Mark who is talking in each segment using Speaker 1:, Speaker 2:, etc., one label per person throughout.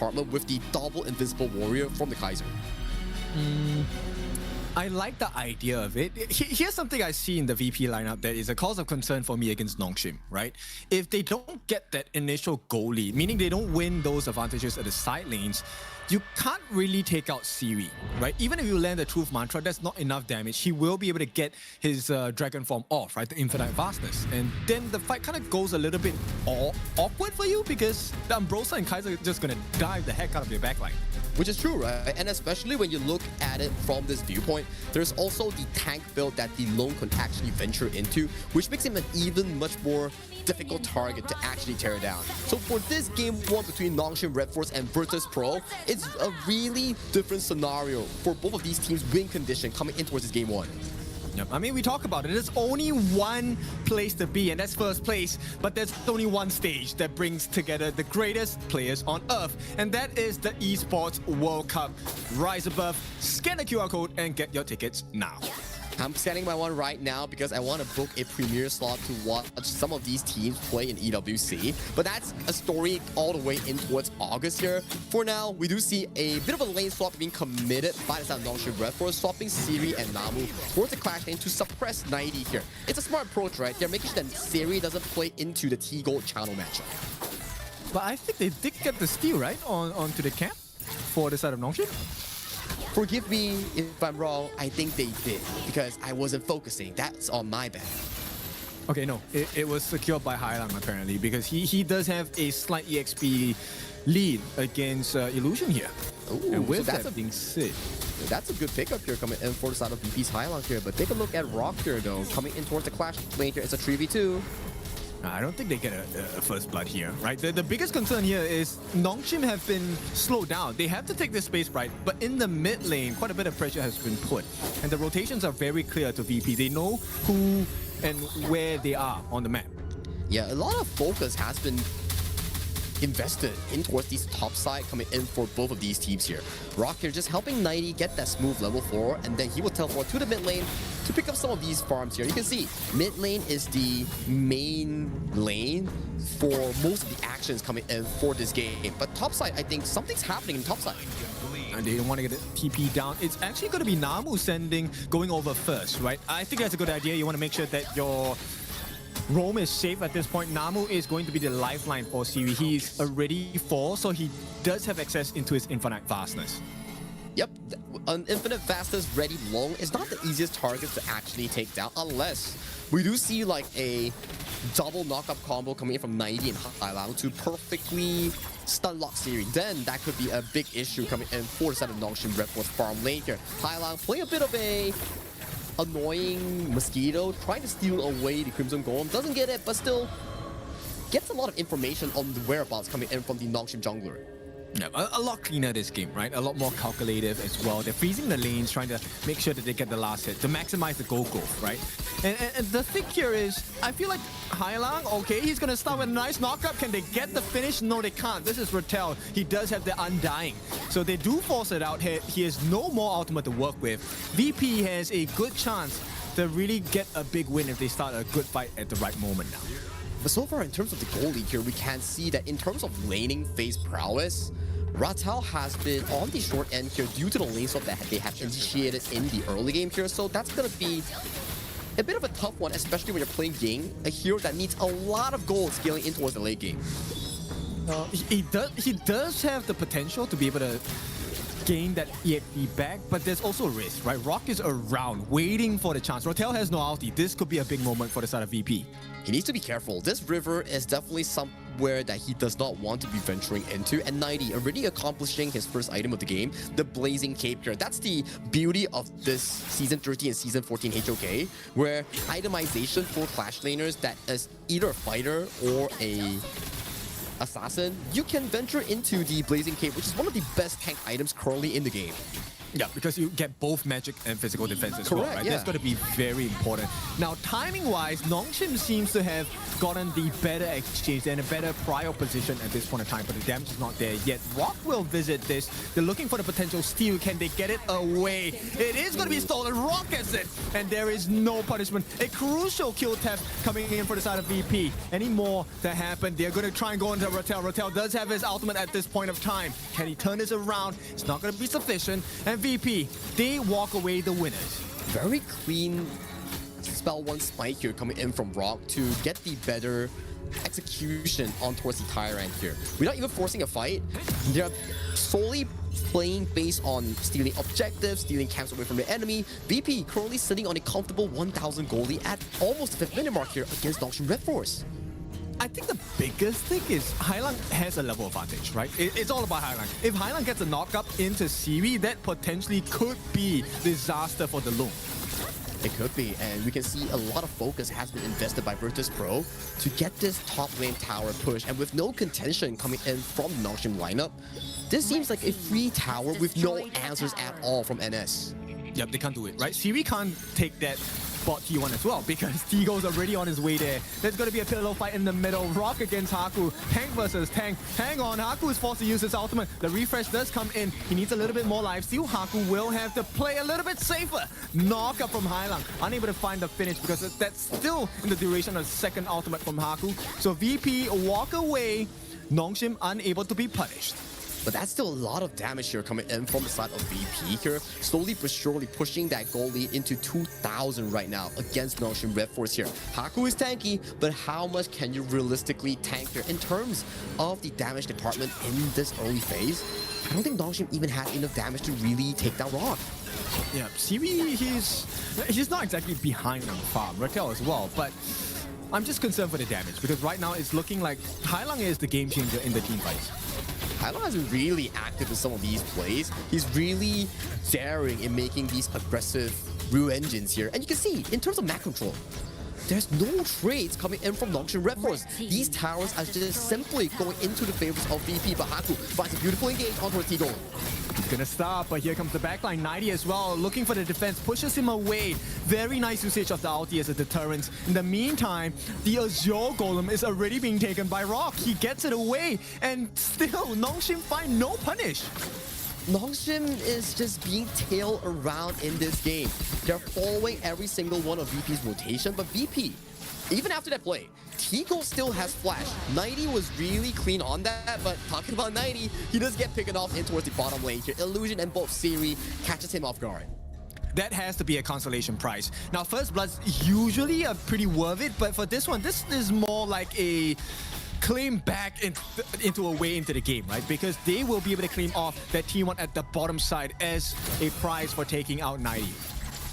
Speaker 1: department with the double invisible warrior from the Kaiser.
Speaker 2: I like the idea of it. Here's something I see in the VP lineup that is a cause of concern for me against Nongshim, right? If they don't get that initial goal lead, meaning they don't win those advantages at the side lanes, you can't really take out Siri, right? Even if you land the Truth Mantra, that's not enough damage. He will be able to get his Dragon Form off, right? The Infinite Vastness. And then the fight kind of goes a little bit awkward for you because the Ambrosa and Kaiser are just going to dive the heck out of your backline.
Speaker 1: Which is true, right? And especially when you look at it from this viewpoint, there's also the tank build that the Lone can actually venture into, which makes him an even much more difficult target to actually tear down. So for this game one between Nongshim, RedForce, and Virtus Pro, it's a really different scenario for both of these teams' win condition coming in towards this game one.
Speaker 2: Yep. I mean, we talk about it. There's only one place to be, and that's first place. But there's only one stage that brings together the greatest players on Earth, and that is the Esports World Cup. Rise above, scan the QR code, and get your tickets now.
Speaker 1: I'm scanning my one right now because I want to book a premiere slot to watch some of these teams play in EWC. But that's a story all the way in towards August here. For now, we do see a bit of a lane swap being committed by the side of Nongshim RedForce, swapping Siri and Namu towards the clash lane to suppress 90 here. It's a smart approach, right? They're making sure that Siri doesn't play into the T-Gold channel matchup.
Speaker 2: But I think they did get the steal, right, onto the camp for the side of Nongshim.
Speaker 1: Forgive me if I'm wrong, I think they did, because I wasn't focusing. That's on my bad.
Speaker 2: Okay, no, it was secured by Hailang apparently, because he does have a slight EXP lead against Illusion here.
Speaker 1: Ooh,
Speaker 2: and with
Speaker 1: so that's
Speaker 2: that being said,
Speaker 1: that's a good pickup here coming in for the side of VP's Hailang here, but take a look at Rock here though, coming in towards the clash lane here. It's a 3v2.
Speaker 2: I don't think they get a first blood here, right? The biggest concern here is Nongshim have been slowed down. They have to take this space right, but in the mid lane, quite a bit of pressure has been put. And the rotations are very clear to VP. They know who and where they are on the map.
Speaker 1: Yeah, a lot of focus has been invested in towards these top side coming in for both of these teams here. Rock here just helping 90 get that smooth level 4, and then he will teleport to the mid lane to pick up some of these farms here. You can see mid lane is the main lane for most of the actions coming in for this game. But top side, I think something's happening in top side.
Speaker 2: And they don't want to get the TP down. It's actually going to be Namu going over first, right? I think that's a good idea. You want to make sure that your roam is safe at this point. Namu is going to be the lifeline for Siri. He's already 4, so he does have access into his Infinite Vastness.
Speaker 1: Yep, an Infinite Vastness ready long is not the easiest target to actually take down unless we do see like a double knockup combo coming in from 90 and Hailang to perfectly stun lock Siri. Then that could be a big issue coming in for the side of Nongshim RedForce farm lane here. Hailang playing a bit of a annoying mosquito, trying to steal away the Crimson Golem. Doesn't get it, but still gets a lot of information on the whereabouts coming in from the Nongshim jungler.
Speaker 2: Yeah, a lot cleaner this game, right? A lot more calculative as well. They're freezing the lanes, trying to make sure that they get the last hit to maximize the goal growth, right? And the thing here is, I feel like Hailang, okay, he's going to start with a nice knockup. Can they get the finish? No, they can't. This is Ratel. He does have the Undying. So they do force it out here. He has no more ultimate to work with. VP has a good chance to really get a big win if they start a good fight at the right moment now.
Speaker 1: But so far, in terms of the goal lead here, we can see that in terms of laning phase prowess, Ratel has been on the short end here due to the lane swap that they have initiated in the early game here. So that's going to be a bit of a tough one, especially when you're playing Ying, a hero that needs a lot of gold scaling in towards the late game.
Speaker 2: He does have the potential to be able to gain that EXP back, but there's also a risk, right? Rock is around, waiting for the chance. Ratel has no ulti. This could be a big moment for the side of VP.
Speaker 1: He needs to be careful. This river is definitely somewhere that he does not want to be venturing into. And 90 already accomplishing his first item of the game, the Blazing Cape here. That's the beauty of this Season 13 and Season 14 HOK, where itemization for Clash laners that is either a fighter or a assassin, you can venture into the Blazing Cape, which is one of the best tank items currently in the game.
Speaker 2: Yeah, because you get both magic and physical defense as well,
Speaker 1: Correct,
Speaker 2: right?
Speaker 1: yeah.
Speaker 2: That's going to be very important. Now, timing-wise, Nongshim seems to have gotten the better exchange and a better prior position at this point in time, but the damage is not there yet. Rock will visit this. They're looking for the potential steal. Can they get it away? It is going to be stolen. Rock gets it, and there is no punishment. A crucial kill theft coming in for the side of VP. Any more to happen? They're going to try and go into Rattel. Rattel does have his ultimate at this point of time. Can he turn this around? It's not going to be sufficient. And VP, they walk away the winners.
Speaker 1: Very clean spell one spike here coming in from Rock to get the better execution on towards the Tyrant here. We're not even forcing a fight. They're solely playing based on stealing objectives, stealing camps away from the enemy. VP currently sitting on a comfortable 1,000 goalie at almost the 5th minute mark here against Nongshim RedForce.
Speaker 2: I think the biggest thing is Hailang has a level advantage, right? It's all about Hailang. If Hailang gets a knockup into Siri, that potentially could be disaster for the Loom.
Speaker 1: It could be, and we can see a lot of focus has been invested by Virtus Pro to get this top lane tower push, and with no contention coming in from the Nongshim lineup, this seems like a free tower with no answers at all from NS.
Speaker 2: Yep, they can't do it, right? Siri can't take that bot T1 as well because Tigo's already on his way there. There's going to be a pillow fight in the middle. Rock against Haku. Tank versus Tank. Hang on, Haku is forced to use his ultimate. The refresh does come in. He needs a little bit more life steal. Haku will have to play a little bit safer. Knock up from Hailang. Unable to find the finish because that's still in the duration of the second ultimate from Haku. So VP walk away. Nongshim unable to be punished.
Speaker 1: But that's still a lot of damage here coming in from the side of VP here. Slowly but surely pushing that goal lead into 2,000 right now against Nongshim RedForce here. Haku is tanky, but how much can you realistically tank here in terms of the damage department in this early phase? I don't think Nongshim even had enough damage to really take that Rock.
Speaker 2: Yeah, Siri, he's not exactly behind on the farm. Raquel as well, but I'm just concerned for the damage because right now it's looking like Hailang is the game changer in the team fights.
Speaker 1: Hailang has been really active in some of these plays. He's really daring in making these aggressive real engines here. And you can see, in terms of map control, there's no trades coming in from Nongshim RedForce. These towers are just simply going into the favors of VP, but Haku finds a beautiful engage onto T-Goal.
Speaker 2: He's gonna stop, but here comes the backline. 90 as well, looking for the defense, pushes him away. Very nice usage of the ulti as a deterrent. In the meantime, the Azure Golem is already being taken by Rock. He gets it away, and still, Nongshim find no punish.
Speaker 1: Nongshim is just being tailed around in this game. They're following every single one of VP's rotation, but VP, even after that play, Tigo still has flash. 90 was really clean on that, but talking about 90, he does get picked off in towards the bottom lane here. Illusion and both Siri catches him off guard.
Speaker 2: That has to be a consolation prize. Now, First Blood's usually pretty worth it, but for this one, this is more like a claim back into a way into the game, right? Because they will be able to claim off that T1 at the bottom side as a prize for taking out 90.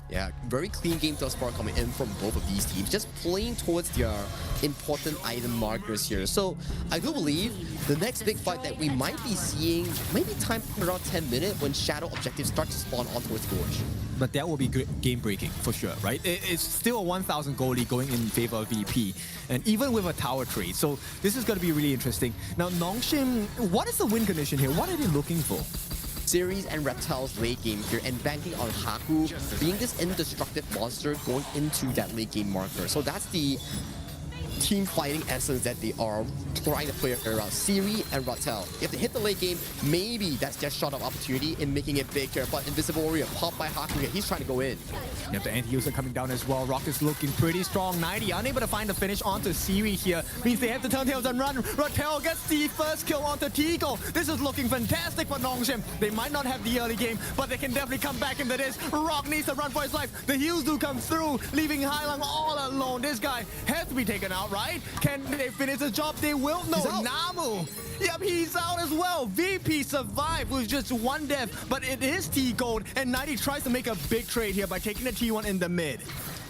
Speaker 1: Yeah, very clean game thus far coming in from both of these teams, just playing towards their important item markers here. So I do believe the next big fight that we might be seeing maybe time around 10 minutes when shadow objectives start to spawn on towards Gorge.
Speaker 2: But that will be game breaking for sure, right? It's still a 1,000 goalie going in favor of VP, and even with a tower trade. So this is going to be really interesting. Now, Nongshim, what is the win condition here? What are they looking for?
Speaker 1: Series and Reptile's late game here and banking on Haku being this indestructible monster going into that late game marker. So that's the team fighting essence that they are trying to play around Siri and Rattel. If they hit the late game, maybe that's their shot of opportunity in making it big here. But Invisible Warrior popped by Haku here. He's trying to go in.
Speaker 2: You have the anti-user coming down as well. Rock is looking pretty strong. 90 unable to find the finish onto Siri here. Means they have to turn tails and run. Rattel gets the first kill onto Tigo. This is looking fantastic for Nongshim. They might not have the early game, but they can definitely come back into this. Rock needs to run for his life. The heals do come through, leaving Hailang all alone. This guy has to be taken out, right? Can they finish the job? They will. No, Namu. Yep, he's out as well. VP survived with just one death, but it is T-Gold, and 90 tries to make a big trade here by taking the T1 in the mid.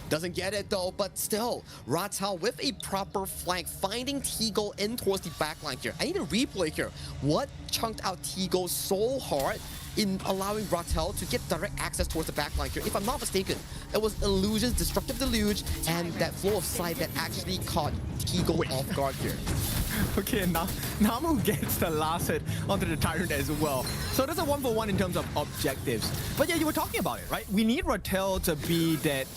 Speaker 1: Doesn't get it though, but still, Rattel with a proper flank, finding T-Gold in towards the backline here. I need a replay here. What chunked out T-Gold so hard in allowing Rattel to get direct access towards the backline here? If I'm not mistaken, it was Illusion's Destructive Deluge and that flow of sight that actually caught T-Gold off guard here.
Speaker 2: Okay, and now Namu gets the last hit onto the Tyrant as well. So that's a 1-for-1 in terms of objectives. But yeah, you were talking about it, right? We need Rattel to be that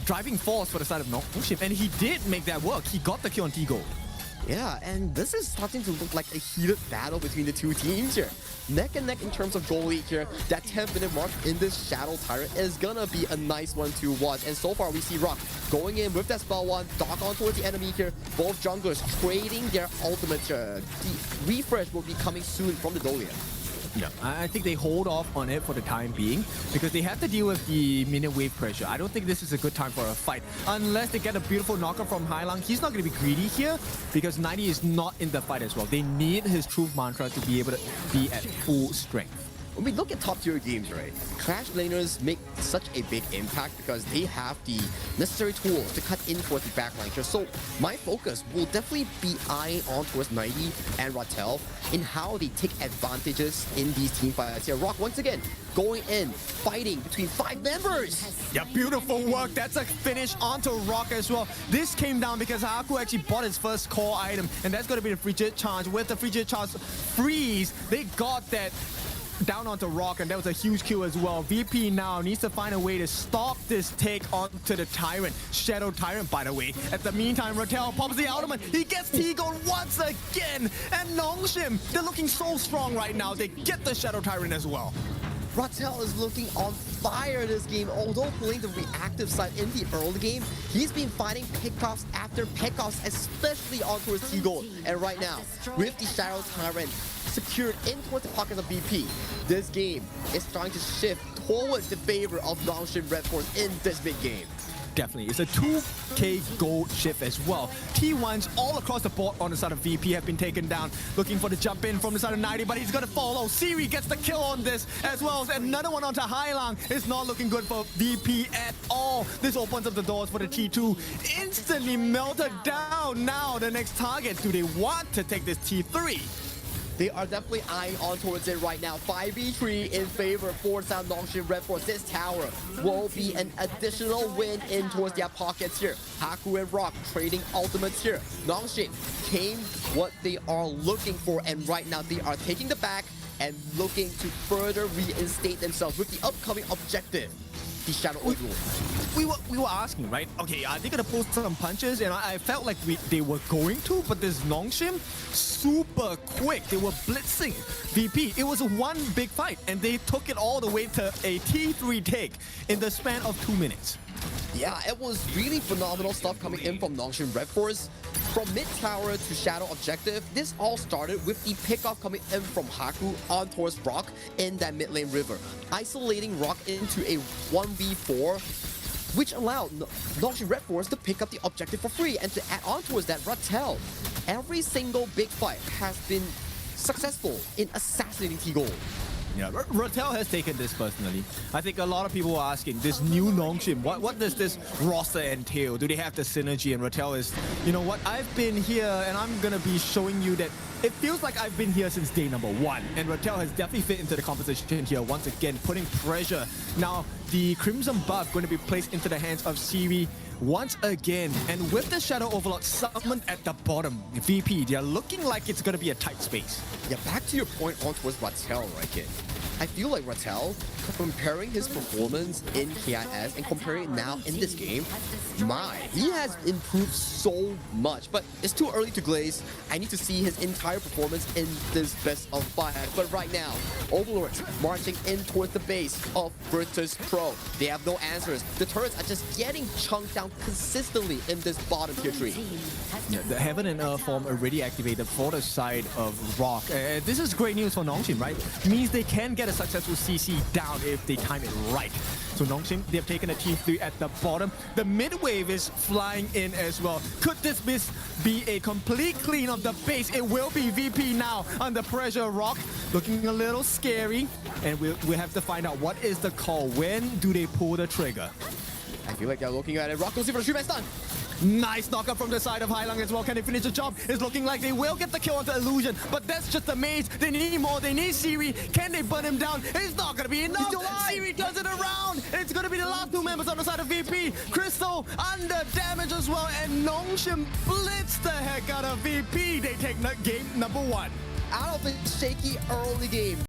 Speaker 2: driving force for the side of Nongshim, and he did make that work. He got the kill on T-Gold.
Speaker 1: Yeah, and this is starting to look like a heated battle between the two teams here. Neck and neck in terms of goal lead here. That 10-minute mark in this Shadow Tyrant is gonna be a nice one to watch. And so far we see Rock going in with that spell one, dock on towards the enemy here. Both junglers trading their ultimates here. The refresh will be coming soon from the Dolian.
Speaker 2: Yeah, I think they hold off on it for the time being because they have to deal with the minion wave pressure. I don't think this is a good time for a fight unless they get a beautiful knockup from Hailang. He's not going to be greedy here because 90 is not in the fight as well. They need his truth mantra to be able to be at full strength.
Speaker 1: When we look at top tier games, right, Clash laners make such a big impact because they have the necessary tools to cut in towards the backline here. So my focus will definitely be eyeing on towards 90 and Rattel in how they take advantages in these team fights here. Rock once again going in, fighting between 5 members.
Speaker 2: Yeah, beautiful work. That's a finish onto Rock as well. This came down because Haku actually bought his first core item, and that's going to be the Frigid Charge. With the Frigid Charge freeze, they got that down onto Rock, and that was a huge kill as well. VP now needs to find a way to stop this take onto the Tyrant. Shadow Tyrant, by the way. At the meantime, Rattel pops the ultimate. He gets T-Gold once again. And Nongshim, they're looking so strong right now. They get the Shadow Tyrant as well.
Speaker 1: Rattel is looking on fire this game. Although playing the reactive side in the early game, he's been fighting pickoffs after pickoffs, especially on towards T-Gold. And right now, with the Shadow Tyrant secured in towards the pockets of BP, this game is starting to shift towards the favor of Nongshim RedForce in this big game.
Speaker 2: Definitely. It's a 2k gold shift as well. T1s all across the board on the side of VP have been taken down. Looking for the jump in from the side of 90, but he's going to follow. Siri gets the kill on this as well. Another one onto Hailang. It's not looking good for VP at all. This opens up the doors for the T2. Instantly melted down. Now the next target. Do they want to take this T3?
Speaker 1: They are definitely eyeing on towards it right now. 5v3 in favor for South Nongshim RedForce. This tower will be an additional win in towards their pockets here. Haku and Rock trading ultimates here. Nongshim came what they are looking for, and right now they are taking the back and looking to further reinstate themselves with the upcoming objective, the Shadow Overlord.
Speaker 2: We were asking, right? Okay, are they gonna pull some punches? And I felt like they were going to, but this Nongshim, super quick. They were blitzing VP. It was one big fight, and they took it all the way to a T3 take in the span of 2 minutes.
Speaker 1: Yeah, it was really phenomenal stuff coming in from Nongshim RedForce. From mid tower to Shadow objective, this all started with the pickoff coming in from Haku on towards Rock in that mid lane river, isolating Rock into a 1v4, which allowed Nongshim RedForce to pick up the objective for free. And to add on towards that, Rattel, every single big fight has been successful in assassinating T-Gold.
Speaker 2: Yeah, Rattel has taken this personally. I think a lot of people are asking, this new Nongshim, what does this roster entail? Do they have the synergy? And Rattel is, you know what, I've been here and I'm going to be showing you that it feels like I've been here since day number 1. And Rattel has definitely fit into the composition here once again, putting pressure. Now, the Crimson buff going to be placed into the hands of Siri once again. And with the Shadow Overlord summoned at the bottom, VP, they're looking like it's going to be a tight space.
Speaker 1: Yeah, back to your point on towards Rattel, right, kid? I feel like Rattel, comparing his performance in KIS and comparing it now in this game, he has improved so much. But it's too early to glaze. I need to see his entire performance in this best of 5. But right now, Overlords marching in towards the base of Virtus Pro. They have no answers. The turrets are just getting chunked down consistently in this bottom tier tree.
Speaker 2: Yeah, the Heaven and Earth form already activated for the side of Rock. This is great news for Nongshim, right? Means they can get a successful CC down if they time it right. So Nongshim, they've taken a T3 at the bottom. The mid wave is flying in as well. Could this be a complete clean of the base? It will be. VP now under pressure. Rock looking a little scary. And we'll have to find out what is the call. When do they pull the trigger?
Speaker 1: I feel like they're looking at it. Rock goes in for the 3-man stun.
Speaker 2: Nice knockup from the side of Hailang as well. Can they finish the job? It's looking like they will get the kill onto Illusion, but that's just the maze. They need more. They need Siri. Can they burn him down? It's not going to be enough. Siri turns it around. It's going to be the last two members on the side of VP. Crystal under damage as well, and Nongshim blitz the heck out of VP. They take game number 1.
Speaker 1: Out of a shaky early game.